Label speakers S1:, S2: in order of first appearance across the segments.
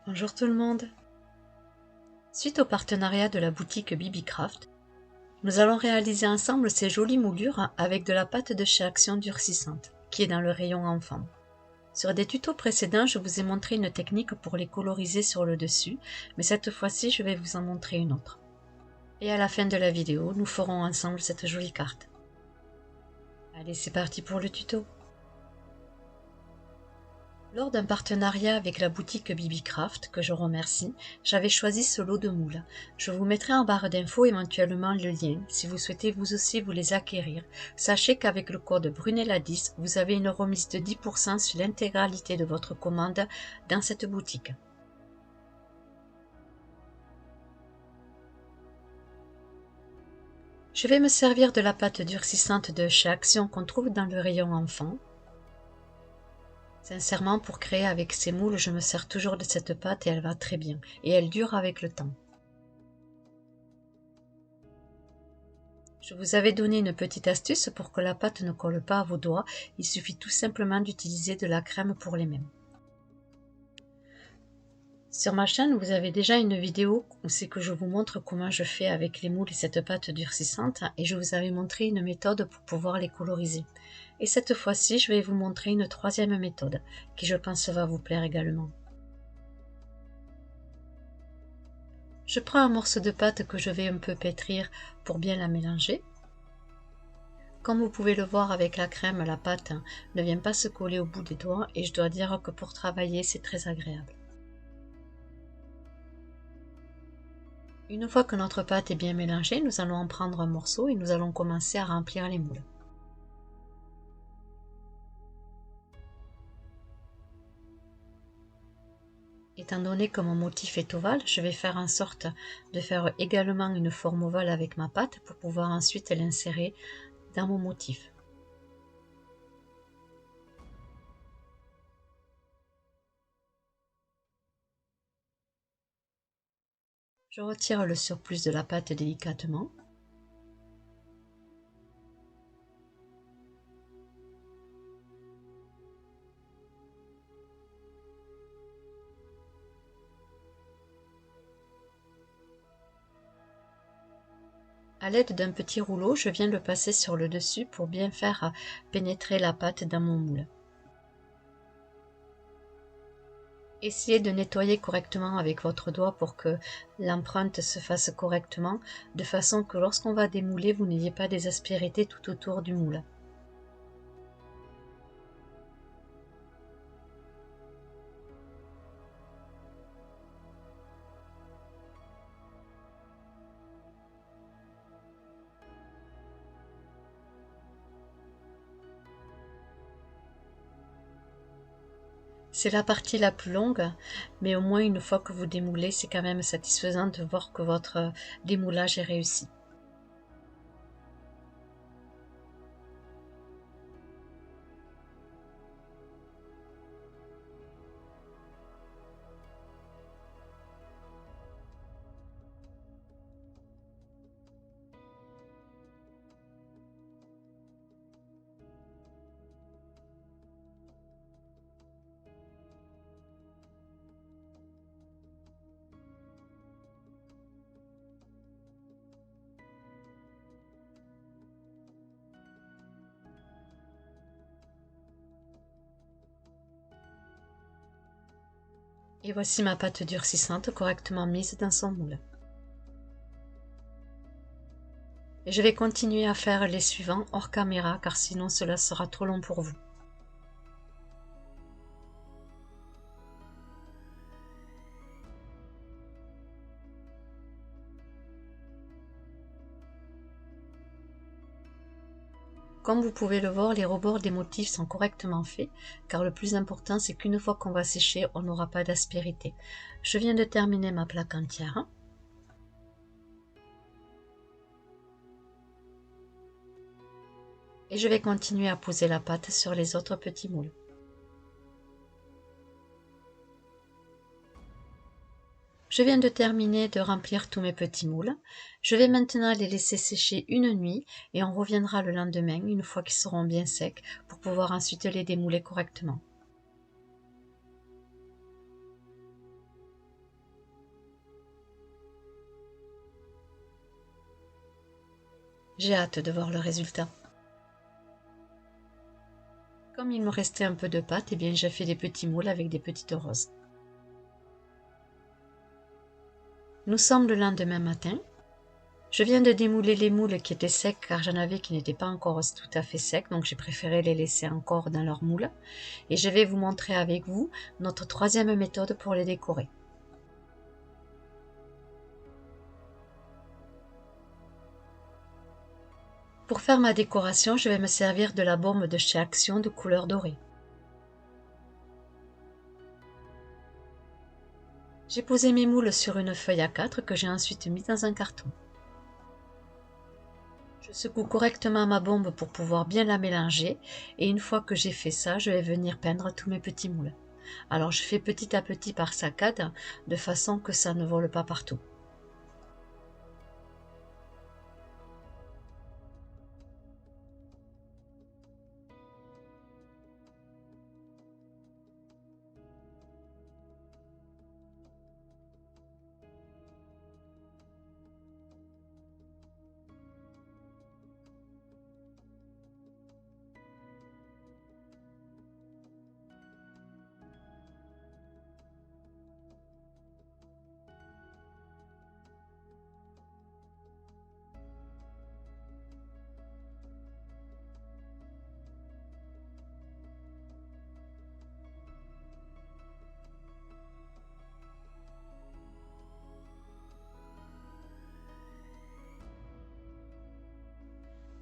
S1: Bonjour tout le monde. Suite au partenariat de la boutique BB-Craft, nous allons réaliser ensemble ces jolies moulures avec de la pâte de chez Action durcissante, qui est dans le rayon enfant. Sur des tutos précédents, je vous ai montré une technique pour les coloriser sur le dessus, mais cette fois-ci, je vais vous en montrer une autre. Et à la fin de la vidéo, nous ferons ensemble cette jolie carte. Allez, c'est parti pour le tuto. Lors d'un partenariat avec la boutique BB-Craft, que je remercie, j'avais choisi ce lot de moules. Je vous mettrai en barre d'infos éventuellement le lien si vous souhaitez vous aussi vous les acquérir. Sachez qu'avec le code Brunella10, vous avez une remise de 10% sur l'intégralité de votre commande dans cette boutique. Je vais me servir de la pâte durcissante de chez Action qu'on trouve dans le rayon enfant. Sincèrement, pour créer avec ces moules, je me sers toujours de cette pâte et elle va très bien. Et elle dure avec le temps. Je vous avais donné une petite astuce pour que la pâte ne colle pas à vos doigts. Il suffit tout simplement d'utiliser de la crème pour les mains. Sur ma chaîne, vous avez déjà une vidéo où c'est que je vous montre comment je fais avec les moules et cette pâte durcissante. Et je vous avais montré une méthode pour pouvoir les coloriser. Et cette fois-ci, je vais vous montrer une troisième méthode qui je pense va vous plaire également. Je prends un morceau de pâte que je vais un peu pétrir pour bien la mélanger. Comme vous pouvez le voir avec la crème, la pâte ne vient pas se coller au bout des doigts et je dois dire que pour travailler, c'est très agréable. Une fois que notre pâte est bien mélangée, nous allons en prendre un morceau et nous allons commencer à remplir les moules. Étant donné que mon motif est ovale, je vais faire en sorte de faire également une forme ovale avec ma pâte pour pouvoir ensuite l'insérer dans mon motif. Je retire le surplus de la pâte délicatement. A l'aide d'un petit rouleau, je viens le passer sur le dessus pour bien faire pénétrer la pâte dans mon moule. Essayez de nettoyer correctement avec votre doigt pour que l'empreinte se fasse correctement, de façon que lorsqu'on va démouler, vous n'ayez pas des aspérités tout autour du moule. C'est la partie la plus longue, mais au moins une fois que vous démoulez, c'est quand même satisfaisant de voir que votre démoulage est réussi. Et voici ma pâte durcissante correctement mise dans son moule. Et je vais continuer à faire les suivants hors caméra car sinon cela sera trop long pour vous. Comme vous pouvez le voir, les rebords des motifs sont correctement faits, car le plus important c'est qu'une fois qu'on va sécher, on n'aura pas d'aspérité. Je viens de terminer ma plaque entière. Et je vais continuer à poser la pâte sur les autres petits moules. Je viens de terminer de remplir tous mes petits moules. Je vais maintenant les laisser sécher une nuit et on reviendra le lendemain une fois qu'ils seront bien secs pour pouvoir ensuite les démouler correctement. J'ai hâte de voir le résultat. Comme il me restait un peu de pâte, eh bien j'ai fait des petits moules avec des petites roses. Nous sommes le lendemain matin. Je viens de démouler les moules qui étaient secs car j'en avais qui n'étaient pas encore tout à fait secs, donc j'ai préféré les laisser encore dans leur moule. Et je vais vous montrer avec vous notre troisième méthode pour les décorer. Pour faire ma décoration, je vais me servir de la baume de chez Action de couleur dorée. J'ai posé mes moules sur une feuille A4 que j'ai ensuite mis dans un carton. Je secoue correctement ma bombe pour pouvoir bien la mélanger et une fois que j'ai fait ça, je vais venir peindre tous mes petits moules. Alors je fais petit à petit par saccades de façon que ça ne vole pas partout.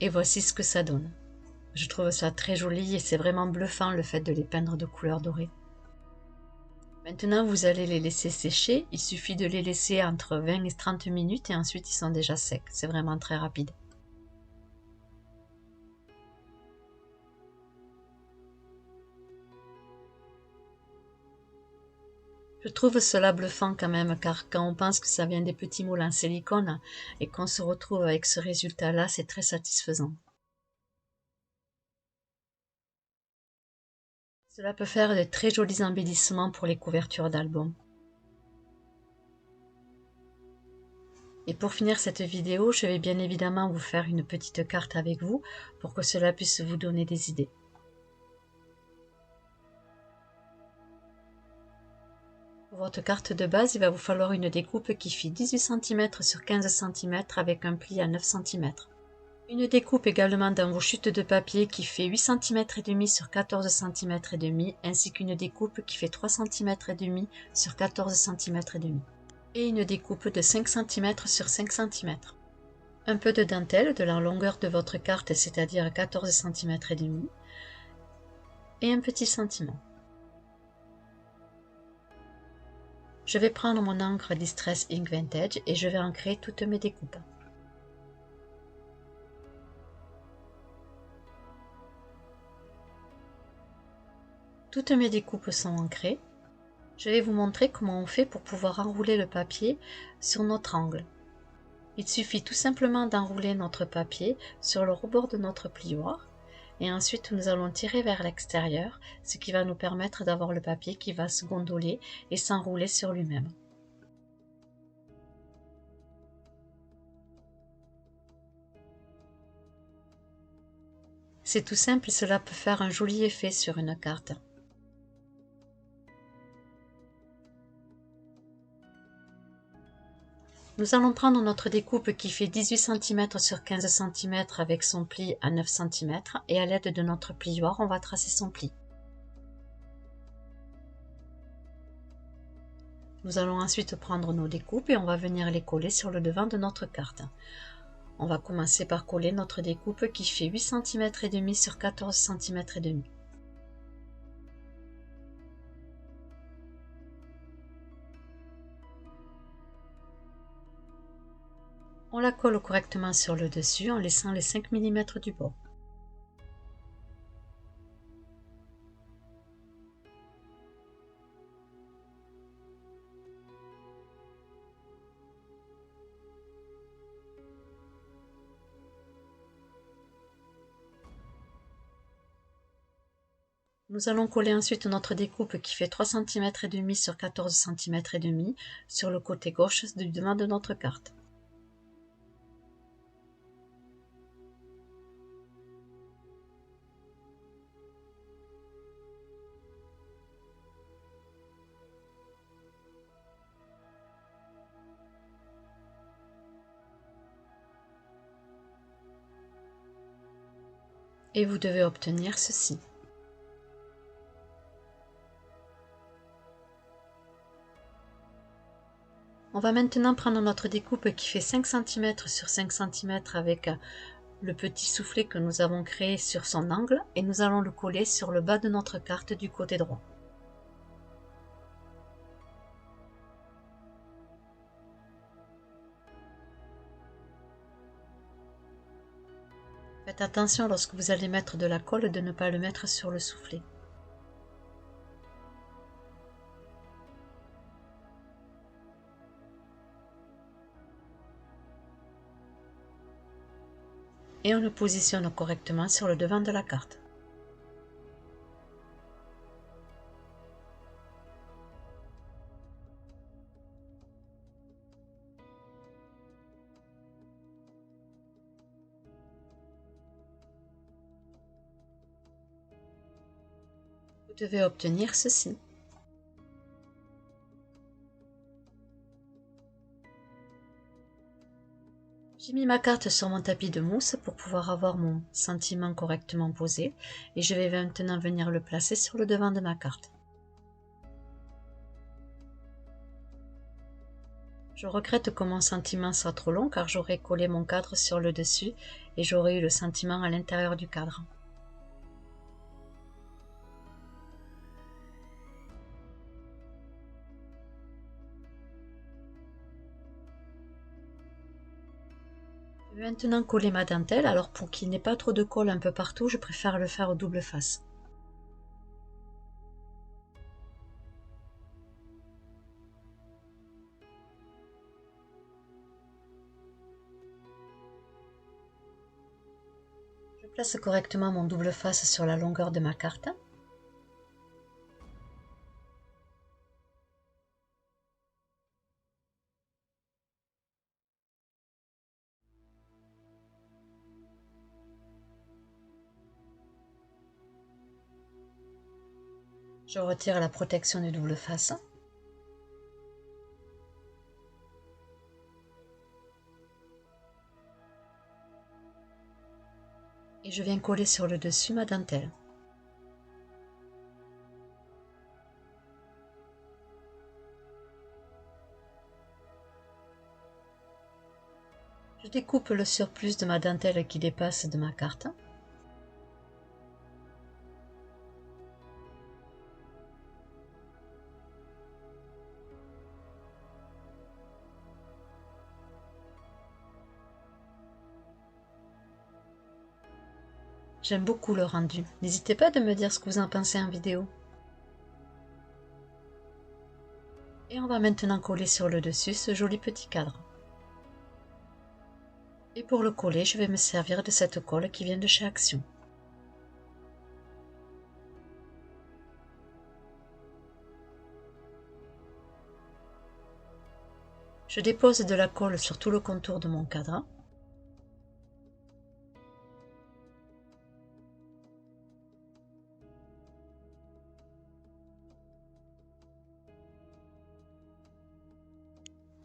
S1: Et voici ce que ça donne. Je trouve ça très joli et c'est vraiment bluffant le fait de les peindre de couleur dorée. Maintenant, vous allez les laisser sécher. Il suffit de les laisser entre 20 et 30 minutes et ensuite ils sont déjà secs. C'est vraiment très rapide. Je trouve cela bluffant quand même, car quand on pense que ça vient des petits moules en silicone et qu'on se retrouve avec ce résultat-là, c'est très satisfaisant. Cela peut faire de très jolis embellissements pour les couvertures d'albums. Et pour finir cette vidéo, je vais bien évidemment vous faire une petite carte avec vous pour que cela puisse vous donner des idées. Pour votre carte de base, il va vous falloir une découpe qui fait 18 cm sur 15 cm avec un pli à 9 cm. Une découpe également dans vos chutes de papier qui fait 8 cm et demi sur 14 cm et demi, ainsi qu'une découpe qui fait 3 cm et demi sur 14 cm et demi. Et une découpe de 5 cm sur 5 cm. Un peu de dentelle de la longueur de votre carte, c'est-à-dire 14 cm et demi, et un petit sentiment. Je vais prendre mon encre Distress Ink Vintage et je vais ancrer toutes mes découpes. Toutes mes découpes sont ancrées. Je vais vous montrer comment on fait pour pouvoir enrouler le papier sur notre angle. Il suffit tout simplement d'enrouler notre papier sur le rebord de notre plioir et ensuite nous allons tirer vers l'extérieur, ce qui va nous permettre d'avoir le papier qui va se gondoler et s'enrouler sur lui-même. C'est tout simple et cela peut faire un joli effet sur une carte. Nous allons prendre notre découpe qui fait 18 cm sur 15 cm avec son pli à 9 cm et à l'aide de notre plioir, on va tracer son pli. Nous allons ensuite prendre nos découpes et on va venir les coller sur le devant de notre carte. On va commencer par coller notre découpe qui fait 8 cm et demi sur 14 cm et demi. On la colle correctement sur le dessus en laissant les 5 mm du bord. Nous allons coller ensuite notre découpe qui fait 3 cm et demi sur 14 cm et demi sur le côté gauche du devant de notre carte. Et vous devez obtenir ceci. On va maintenant prendre notre découpe qui fait 5 cm sur 5 cm avec le petit soufflet que nous avons créé sur son angle et nous allons le coller sur le bas de notre carte du côté droit. Faites attention lorsque vous allez mettre de la colle de ne pas le mettre sur le soufflet. Et on le positionne correctement sur le devant de la carte. Vous devez obtenir ceci. J'ai mis ma carte sur mon tapis de mousse pour pouvoir avoir mon sentiment correctement posé et je vais maintenant venir le placer sur le devant de ma carte. Je regrette que mon sentiment soit trop long car j'aurais collé mon cadre sur le dessus et j'aurais eu le sentiment à l'intérieur du cadre. Je vais maintenant coller ma dentelle, alors pour qu'il n'y ait pas trop de colle un peu partout, je préfère le faire au double face. Je place correctement mon double face sur la longueur de ma carte. Je retire la protection du double face. Et je viens coller sur le dessus ma dentelle. Je découpe le surplus de ma dentelle qui dépasse de ma carte. J'aime beaucoup le rendu. N'hésitez pas à me dire ce que vous en pensez en vidéo. Et on va maintenant coller sur le dessus ce joli petit cadre. Et pour le coller, je vais me servir de cette colle qui vient de chez Action. Je dépose de la colle sur tout le contour de mon cadre.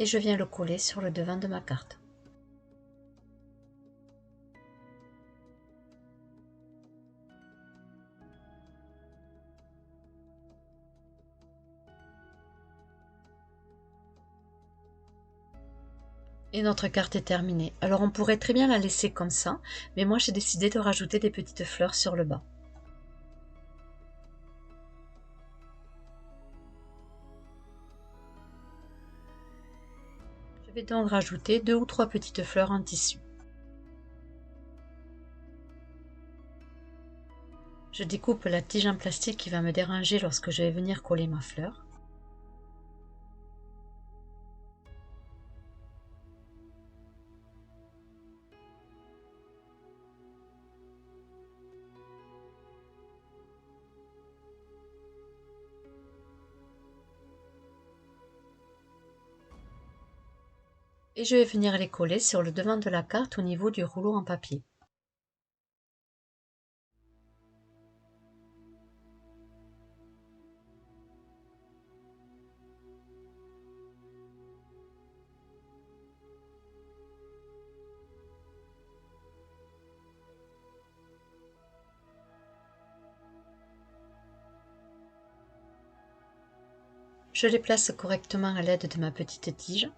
S1: Et je viens le coller sur le devant de ma carte. Et notre carte est terminée. Alors on pourrait très bien la laisser comme ça, mais moi j'ai décidé de rajouter des petites fleurs sur le bas. Je vais donc rajouter 2 ou 3 petites fleurs en tissu. Je découpe la tige en plastique qui va me déranger lorsque je vais venir coller ma fleur. Et je vais venir les coller sur le devant de la carte au niveau du rouleau en papier. Je les place correctement à l'aide de ma petite tige.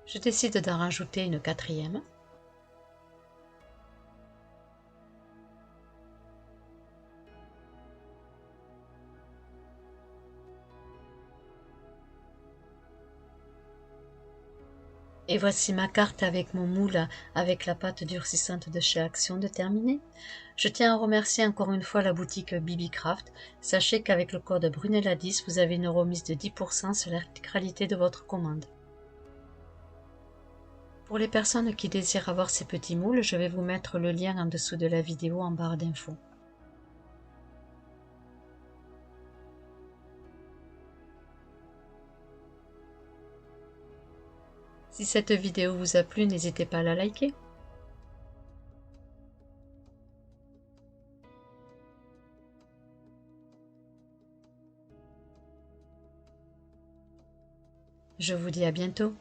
S1: Je décide d'en rajouter une quatrième. Et voici ma carte avec mon moule avec la pâte durcissante de chez Action de terminée. Je tiens à remercier encore une fois la boutique BB-Craft. Sachez qu'avec le code Brunella10, vous avez une remise de 10% sur l'intégralité de votre commande. Pour les personnes qui désirent avoir ces petits moules, je vais vous mettre le lien en dessous de la vidéo en barre d'infos. Si cette vidéo vous a plu, n'hésitez pas à la liker. Je vous dis à bientôt.